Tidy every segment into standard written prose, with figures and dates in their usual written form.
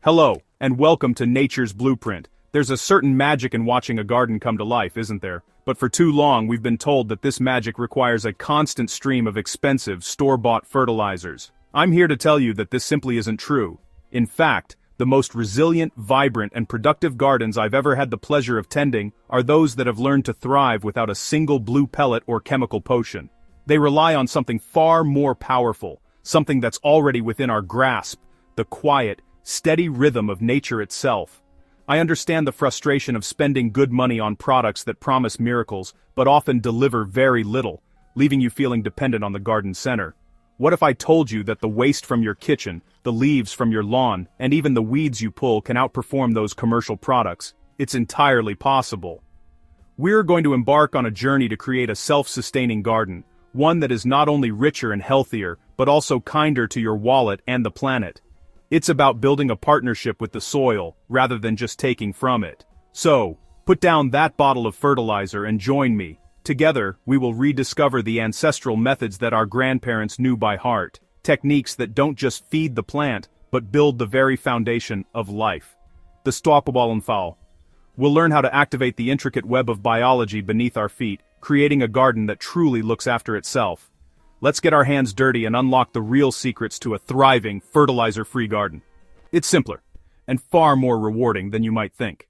Hello, and welcome to Nature's Blueprint. There's a certain magic in watching a garden come to life, isn't there? But for too long we've been told that this magic requires a constant stream of expensive, store-bought fertilizers. I'm here to tell you that this simply isn't true. In fact, the most resilient, vibrant, and productive gardens I've ever had the pleasure of tending are those that have learned to thrive without a single blue pellet or chemical potion. They rely on something far more powerful, something that's already within our grasp, the quiet, steady rhythm of nature itself. I understand the frustration of spending good money on products that promise miracles, but often deliver very little, leaving you feeling dependent on the garden center. What if I told you that the waste from your kitchen, the leaves from your lawn, and even the weeds you pull can outperform those commercial products? It's entirely possible. We're going to embark on a journey to create a self-sustaining garden, one that is not only richer and healthier, but also kinder to your wallet and the planet. It's about building a partnership with the soil, rather than just taking from it. So, put down that bottle of fertilizer and join me. Together, we will rediscover the ancestral methods that our grandparents knew by heart, techniques that don't just feed the plant, but build the very foundation of life. The stapelballenfall. We'll learn how to activate the intricate web of biology beneath our feet, creating a garden that truly looks after itself. Let's get our hands dirty and unlock the real secrets to a thriving, fertilizer-free garden. It's simpler, and far more rewarding than you might think.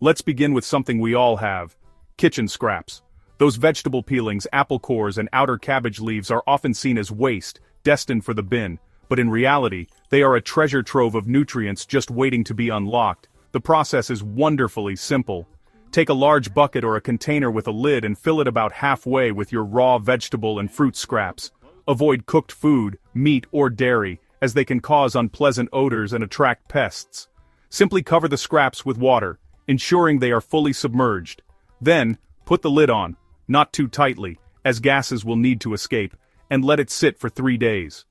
Let's begin with something we all have: kitchen scraps. Those vegetable peelings, apple cores, and outer cabbage leaves are often seen as waste, destined for the bin, but in reality, they are a treasure trove of nutrients just waiting to be unlocked. The process is wonderfully simple. Take a large bucket or a container with a lid and fill it about halfway with your raw vegetable and fruit scraps. Avoid cooked food, meat, or dairy, as they can cause unpleasant odors and attract pests. Simply cover the scraps with water, ensuring they are fully submerged. Then, put the lid on, not too tightly, as gases will need to escape, and let it sit for 3 days.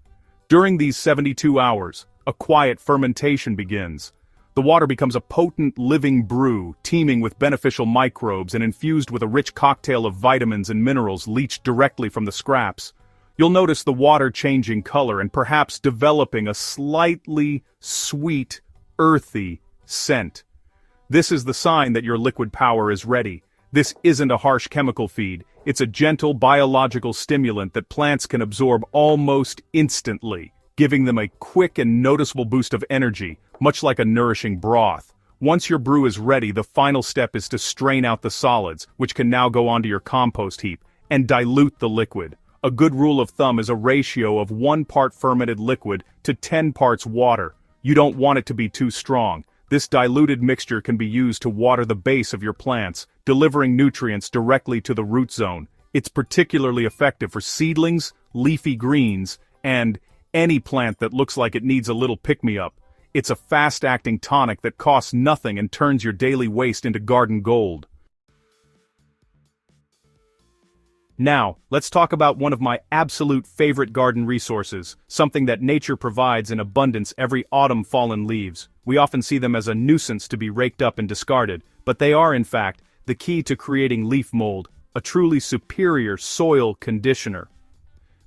During these 72 hours, a quiet fermentation begins. The water becomes a potent, living brew, teeming with beneficial microbes and infused with a rich cocktail of vitamins and minerals leached directly from the scraps. You'll notice the water changing color and perhaps developing a slightly sweet, earthy scent. This is the sign that your liquid power is ready. This isn't a harsh chemical feed, it's a gentle biological stimulant that plants can absorb almost instantly, giving them a quick and noticeable boost of energy, much like a nourishing broth. Once your brew is ready, the final step is to strain out the solids, which can now go onto your compost heap, and dilute the liquid. A good rule of thumb is a ratio of 1 part fermented liquid to 10 parts water. You don't want it to be too strong. This diluted mixture can be used to water the base of your plants, delivering nutrients directly to the root zone. It's particularly effective for seedlings, leafy greens, and any plant that looks like it needs a little pick-me-up. It's a fast-acting tonic that costs nothing and turns your daily waste into garden gold. Now, let's talk about one of my absolute favorite garden resources, something that nature provides in abundance every autumn: fallen leaves. We often see them as a nuisance to be raked up and discarded, but they are, in fact, the key to creating leaf mold, a truly superior soil conditioner.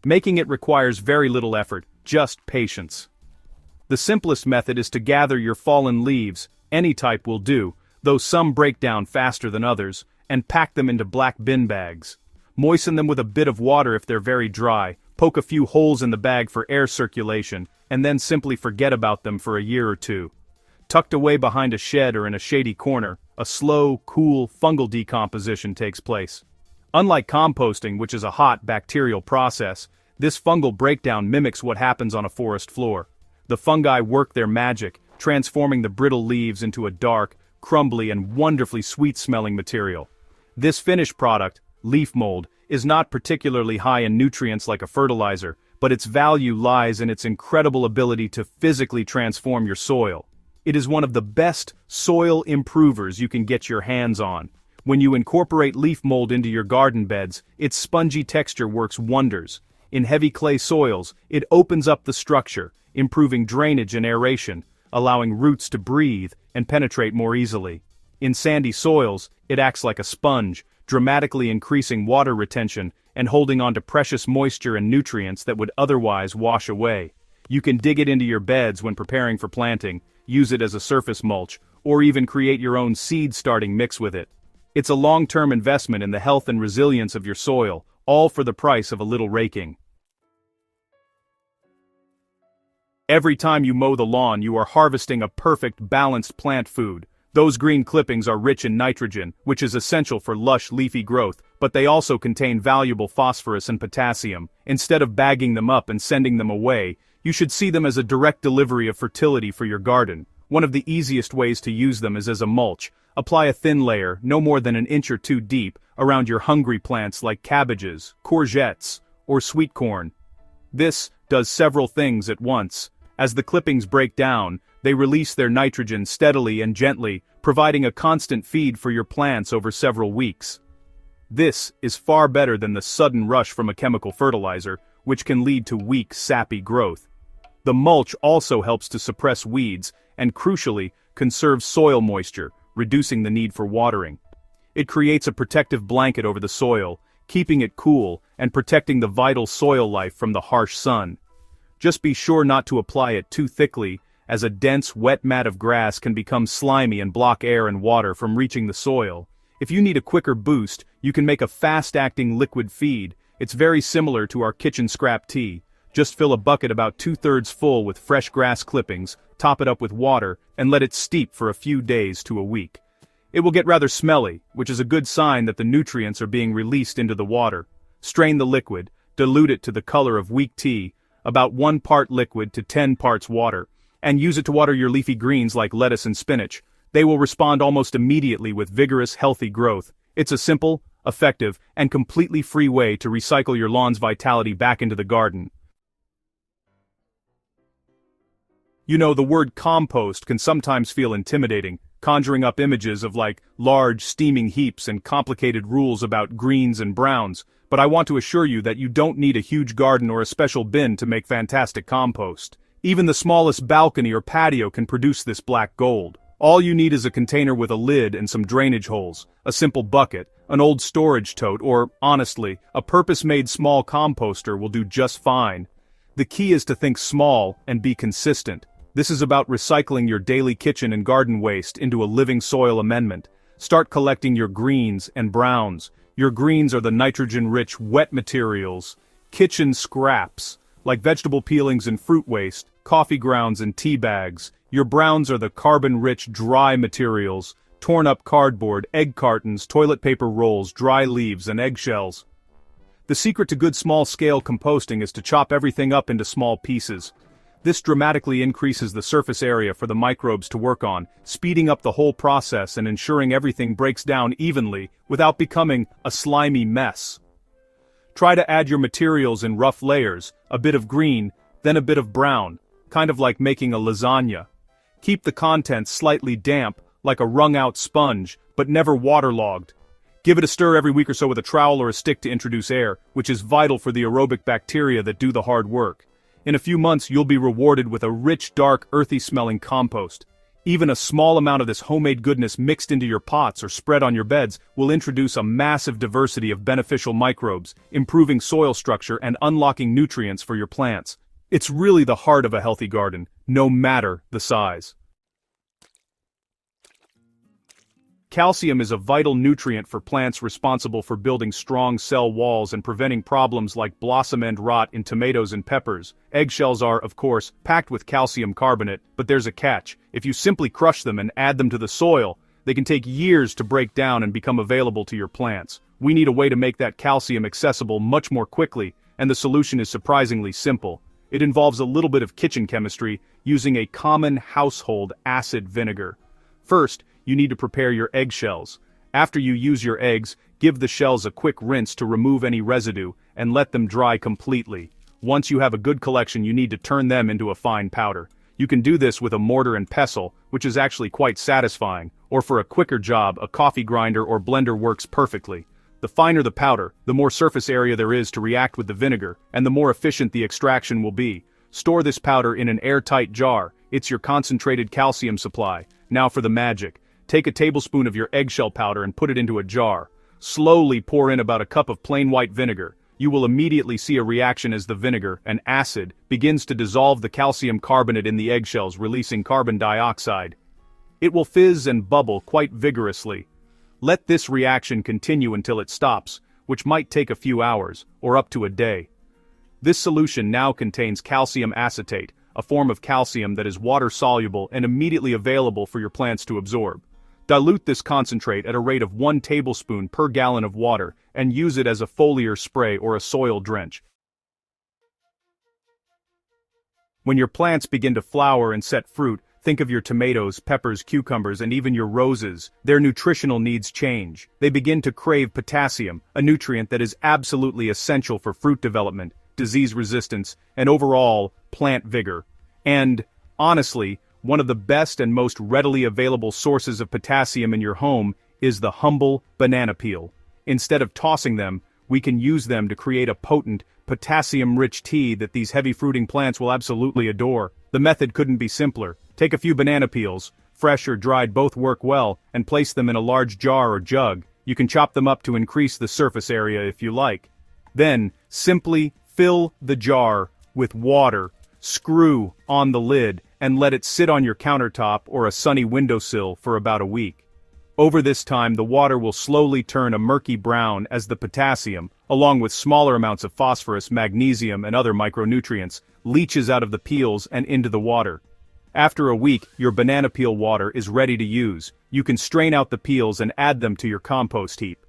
Making it requires very little effort, just patience. The simplest method is to gather your fallen leaves, any type will do, though some break down faster than others, and pack them into black bin bags. Moisten them with a bit of water if they're very dry, poke a few holes in the bag for air circulation, and then simply forget about them for a year or two. Tucked away behind a shed or in a shady corner, a slow, cool, fungal decomposition takes place. Unlike composting, which is a hot, bacterial process, this fungal breakdown mimics what happens on a forest floor. The fungi work their magic, transforming the brittle leaves into a dark, crumbly, and wonderfully sweet-smelling material. This finished product, leaf mold, is not particularly high in nutrients like a fertilizer, but its value lies in its incredible ability to physically transform your soil. It is one of the best soil improvers you can get your hands on. When you incorporate leaf mold into your garden beds, its spongy texture works wonders. In heavy clay soils, it opens up the structure, improving drainage and aeration, allowing roots to breathe and penetrate more easily. In sandy soils, it acts like a sponge, dramatically increasing water retention and holding on to precious moisture and nutrients that would otherwise wash away. You can dig it into your beds when preparing for planting, use it as a surface mulch, or even create your own seed-starting mix with it. It's a long-term investment in the health and resilience of your soil, all for the price of a little raking. Every time you mow the lawn, you are harvesting a perfect, balanced plant food. Those green clippings are rich in nitrogen, which is essential for lush, leafy growth, but they also contain valuable phosphorus and potassium. Instead of bagging them up and sending them away, you should see them as a direct delivery of fertility for your garden. One of the easiest ways to use them is as a mulch. Apply a thin layer, no more than an inch or two deep, around your hungry plants like cabbages, courgettes, or sweet corn. This does several things at once. As the clippings break down, they release their nitrogen steadily and gently, providing a constant feed for your plants over several weeks. This is far better than the sudden rush from a chemical fertilizer, which can lead to weak, sappy growth. The mulch also helps to suppress weeds and, crucially, conserves soil moisture, reducing the need for watering. It creates a protective blanket over the soil, keeping it cool and protecting the vital soil life from the harsh sun. Just be sure not to apply it too thickly, as a dense, wet mat of grass can become slimy and block air and water from reaching the soil. If you need a quicker boost, you can make a fast-acting liquid feed. It's very similar to our kitchen scrap tea. Just fill a bucket about 2/3 full with fresh grass clippings, top it up with water, and let it steep for a few days to a week. It will get rather smelly, which is a good sign that the nutrients are being released into the water. Strain the liquid, dilute it to the color of weak tea, about 1 part liquid to 10 parts water, and use it to water your leafy greens like lettuce and spinach. They will respond almost immediately with vigorous, healthy growth. It's a simple, effective, and completely free way to recycle your lawn's vitality back into the garden. You know, the word compost can sometimes feel intimidating, conjuring up images of large, steaming heaps and complicated rules about greens and browns, but I want to assure you that you don't need a huge garden or a special bin to make fantastic compost. Even the smallest balcony or patio can produce this black gold. All you need is a container with a lid and some drainage holes, a simple bucket, an old storage tote, or, honestly, a purpose-made small composter will do just fine. The key is to think small and be consistent. This is about recycling your daily kitchen and garden waste into a living soil amendment. Start collecting your greens and browns. Your greens are the nitrogen-rich wet materials, kitchen scraps, like vegetable peelings and fruit waste, coffee grounds and tea bags. Your browns are the carbon-rich dry materials, torn-up cardboard, egg cartons, toilet paper rolls, dry leaves, and eggshells. The secret to good small-scale composting is to chop everything up into small pieces. This dramatically increases the surface area for the microbes to work on, speeding up the whole process and ensuring everything breaks down evenly without becoming a slimy mess. Try to add your materials in rough layers, a bit of green, then a bit of brown, kind of like making a lasagna. Keep the contents slightly damp, like a wrung-out sponge, but never waterlogged. Give it a stir every week or so with a trowel or a stick to introduce air, which is vital for the aerobic bacteria that do the hard work. In a few months, you'll be rewarded with a rich, dark, earthy-smelling compost. Even a small amount of this homemade goodness mixed into your pots or spread on your beds will introduce a massive diversity of beneficial microbes, improving soil structure and unlocking nutrients for your plants. It's really the heart of a healthy garden, no matter the size. Calcium is a vital nutrient for plants responsible for building strong cell walls and preventing problems like blossom end rot in tomatoes and peppers. Eggshells are, of course, packed with calcium carbonate, but there's a catch. If you simply crush them and add them to the soil, they can take years to break down and become available to your plants. We need a way to make that calcium accessible much more quickly, and the solution is surprisingly simple. It involves a little bit of kitchen chemistry, using a common household acid vinegar. First, you need to prepare your eggshells. After you use your eggs, give the shells a quick rinse to remove any residue, and let them dry completely. Once you have a good collection, you need to turn them into a fine powder. You can do this with a mortar and pestle, which is actually quite satisfying, or for a quicker job, a coffee grinder or blender works perfectly. The finer the powder, the more surface area there is to react with the vinegar, and the more efficient the extraction will be. Store this powder in an airtight jar. It's your concentrated calcium supply. Now for the magic. Take a tablespoon of your eggshell powder and put it into a jar. Slowly pour in about a cup of plain white vinegar. you will immediately see a reaction as the vinegar, an acid, begins to dissolve the calcium carbonate in the eggshells, releasing carbon dioxide. It will fizz and bubble quite vigorously. Let this reaction continue until it stops, which might take a few hours, or up to a day. This solution now contains calcium acetate, a form of calcium that is water-soluble and immediately available for your plants to absorb. Dilute this concentrate at a rate of 1 tablespoon per gallon of water and use it as a foliar spray or a soil drench. When your plants begin to flower and set fruit, think of your tomatoes, peppers, cucumbers, and even your roses. Their nutritional needs change. They begin to crave potassium, a nutrient that is absolutely essential for fruit development, disease resistance, and overall plant vigor. And, honestly, one of the best and most readily available sources of potassium in your home is the humble banana peel. Instead of tossing them, we can use them to create a potent, potassium-rich tea that these heavy-fruiting plants will absolutely adore. The method couldn't be simpler. Take a few banana peels, fresh or dried both work well, and place them in a large jar or jug. You can chop them up to increase the surface area if you like. Then, simply fill the jar with water, screw on the lid, and let it sit on your countertop or a sunny windowsill for about a week. Over this time, the water will slowly turn a murky brown as the potassium, along with smaller amounts of phosphorus, magnesium, and other micronutrients, leaches out of the peels and into the water. After a week, your banana peel water is ready to use. You can strain out the peels and add them to your compost heap.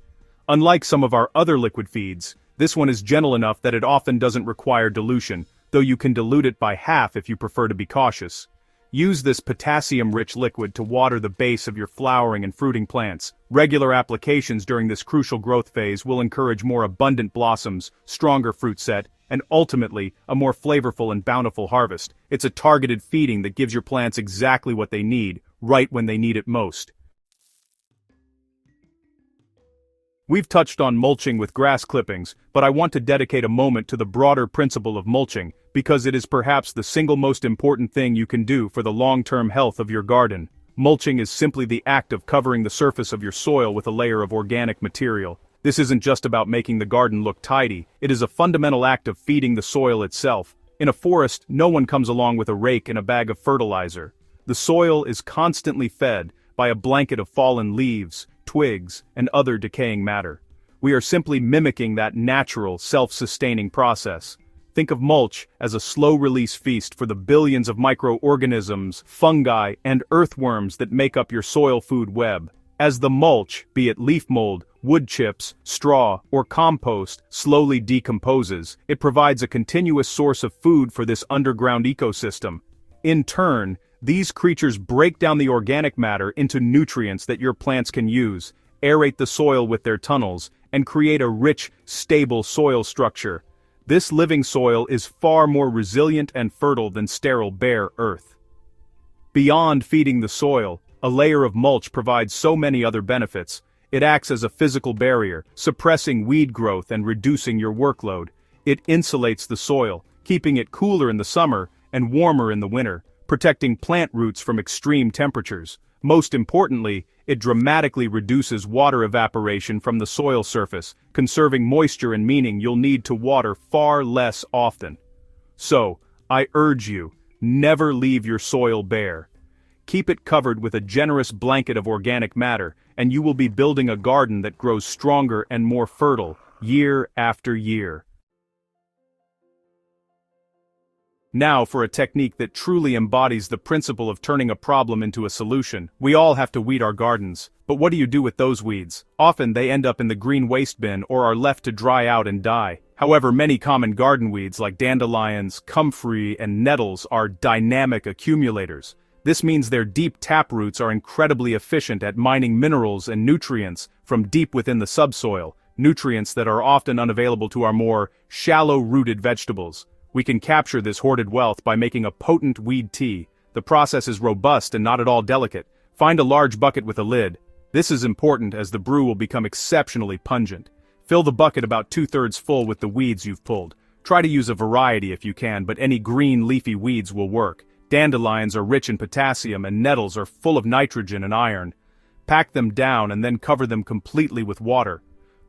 Unlike some of our other liquid feeds, this one is gentle enough that it often doesn't require dilution, though you can dilute it by half if you prefer to be cautious. Use this potassium-rich liquid to water the base of your flowering and fruiting plants. Regular applications during this crucial growth phase will encourage more abundant blossoms, stronger fruit set, and ultimately, a more flavorful and bountiful harvest. It's a targeted feeding that gives your plants exactly what they need, right when they need it most. We've touched on mulching with grass clippings, but I want to dedicate a moment to the broader principle of mulching, because it is perhaps the single most important thing you can do for the long-term health of your garden. Mulching is simply the act of covering the surface of your soil with a layer of organic material. This isn't just about making the garden look tidy, it is a fundamental act of feeding the soil itself. In a forest, no one comes along with a rake and a bag of fertilizer. The soil is constantly fed by a blanket of fallen leaves, twigs, and other decaying matter. We are simply mimicking that natural, self-sustaining process. Think of mulch as a slow-release feast for the billions of microorganisms, fungi, and earthworms that make up your soil food web. As the mulch, be it leaf mold, wood chips, straw, or compost, slowly decomposes, it provides a continuous source of food for this underground ecosystem. In turn, these creatures break down the organic matter into nutrients that your plants can use, aerate the soil with their tunnels, and create a rich, stable soil structure. This living soil is far more resilient and fertile than sterile, bare earth. Beyond feeding the soil, a layer of mulch provides so many other benefits. It acts as a physical barrier, suppressing weed growth and reducing your workload. It insulates the soil, keeping it cooler in the summer and warmer in the winter, protecting plant roots from extreme temperatures. Most importantly, it dramatically reduces water evaporation from the soil surface, conserving moisture and meaning you'll need to water far less often. So, I urge you, never leave your soil bare. Keep it covered with a generous blanket of organic matter, and you will be building a garden that grows stronger and more fertile, year after year. Now for a technique that truly embodies the principle of turning a problem into a solution. We all have to weed our gardens, but what do you do with those weeds? Often they end up in the green waste bin or are left to dry out and die. However, many common garden weeds like dandelions, comfrey, and nettles are dynamic accumulators. This means their deep tap roots are incredibly efficient at mining minerals and nutrients from deep within the subsoil, nutrients that are often unavailable to our more shallow-rooted vegetables. We can capture this hoarded wealth by making a potent weed tea. The process is robust and not at all delicate. Find a large bucket with a lid. This is important as the brew will become exceptionally pungent. Fill the bucket about 2/3 full with the weeds you've pulled. Try to use a variety if you can, but any green leafy weeds will work. Dandelions are rich in potassium and nettles are full of nitrogen and iron. Pack them down and then cover them completely with water.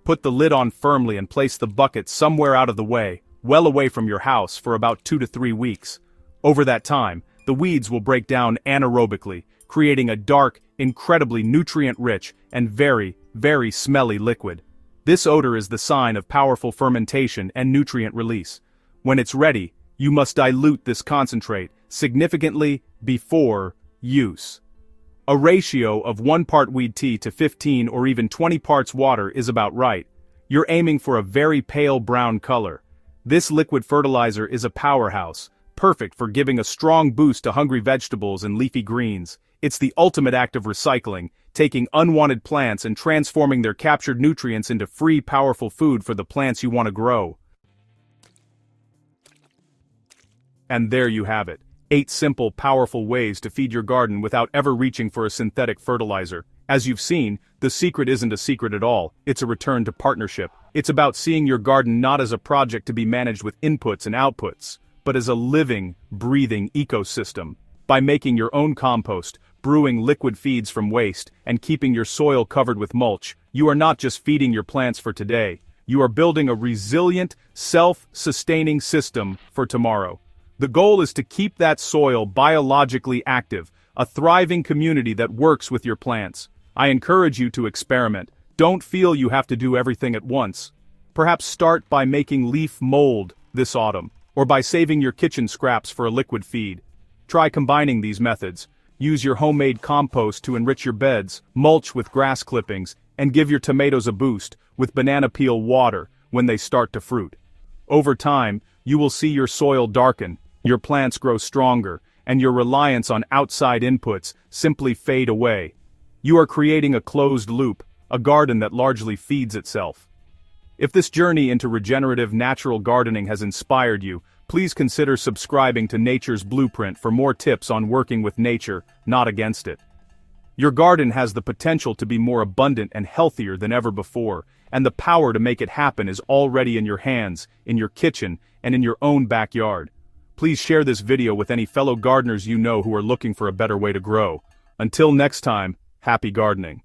Put the lid on firmly and place the bucket somewhere out of the way, well away from your house for about 2 to 3 weeks. Over that time, the weeds will break down anaerobically, creating a dark, incredibly nutrient-rich, and very, very smelly liquid. This odor is the sign of powerful fermentation and nutrient release. When it's ready, you must dilute this concentrate significantly before use. A ratio of 1 part weed tea to 15 or even 20 parts water is about right. You're aiming for a very pale brown color. This liquid fertilizer is a powerhouse, perfect for giving a strong boost to hungry vegetables and leafy greens. It's the ultimate act of recycling, taking unwanted plants and transforming their captured nutrients into free, powerful food for the plants you want to grow. And there you have it. 8 simple, powerful ways to feed your garden without ever reaching for a synthetic fertilizer. As you've seen, the secret isn't a secret at all, it's a return to partnership. It's about seeing your garden not as a project to be managed with inputs and outputs, but as a living, breathing ecosystem. By making your own compost, brewing liquid feeds from waste, and keeping your soil covered with mulch, you are not just feeding your plants for today, you are building a resilient, self-sustaining system for tomorrow. The goal is to keep that soil biologically active, a thriving community that works with your plants. I encourage you to experiment. Don't feel you have to do everything at once. Perhaps start by making leaf mold this autumn, or by saving your kitchen scraps for a liquid feed. Try combining these methods. Use your homemade compost to enrich your beds, mulch with grass clippings, and give your tomatoes a boost with banana peel water when they start to fruit. Over time, you will see your soil darken, your plants grow stronger, and your reliance on outside inputs simply fade away. You are creating a closed loop, a garden that largely feeds itself. If this journey into regenerative natural gardening has inspired you, please consider subscribing to Nature's Blueprint for more tips on working with nature, not against it. Your garden has the potential to be more abundant and healthier than ever before, and the power to make it happen is already in your hands, in your kitchen, and in your own backyard. Please share this video with any fellow gardeners you know who are looking for a better way to grow. Until next time, happy gardening.